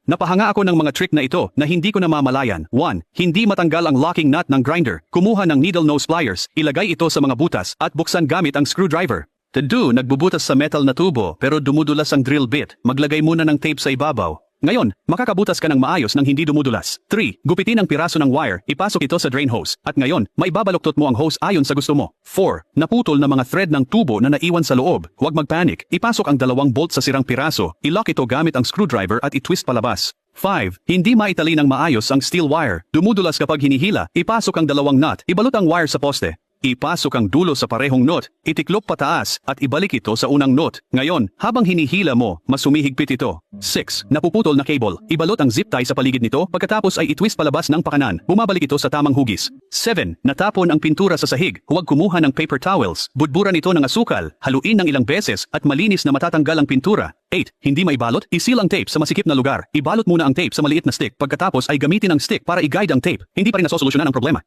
Napahanga ako ng mga trick na ito na hindi ko namamalayan. 1. Hindi matanggal ang locking nut ng grinder. Kumuha ng needle nose pliers, ilagay ito sa mga butas at buksan gamit ang screwdriver. 2. Nagbubutas sa metal na tubo pero dumudulas ang drill bit. Maglagay muna ng tape sa ibabaw. Ngayon, makakabutas ka ng maayos nang hindi dumudulas. 3. Gupitin ang piraso ng wire, ipasok ito sa drain hose. At ngayon, maibabaluktot mo ang hose ayon sa gusto mo. 4. Naputol na mga thread ng tubo na naiwan sa loob. Huwag magpanik. Ipasok ang 2 bolt sa sirang piraso. I-lock ito gamit ang screwdriver at i-twist palabas. 5. Hindi maitali ng maayos ang steel wire. Dumudulas kapag hinihila. Ipasok ang 2 nut. Ibalot ang wire sa poste. Ipasok ang dulo sa parehong knot, itiklop pataas at ibalik ito sa unang knot. Ngayon, habang hinihila mo, mas humihigpit ito. 6. Napuputol na cable. Ibalot ang zip tie sa paligid nito, pagkatapos ay itwist palabas ng pakanan. Bumabalik ito sa tamang hugis. 7. Natapon ang pintura sa sahig. Huwag kumuha ng paper towels. Budburan ito ng asukal, haluin ng ilang beses at malinis na matatanggal ang pintura. 8. Hindi maibalot? I-seal ang tape sa masikip na lugar. Ibalot muna ang tape sa maliit na stick, pagkatapos ay gamitin ang stick para i-guide ang tape. Hindi pa rin nasosolusyonan ang problema.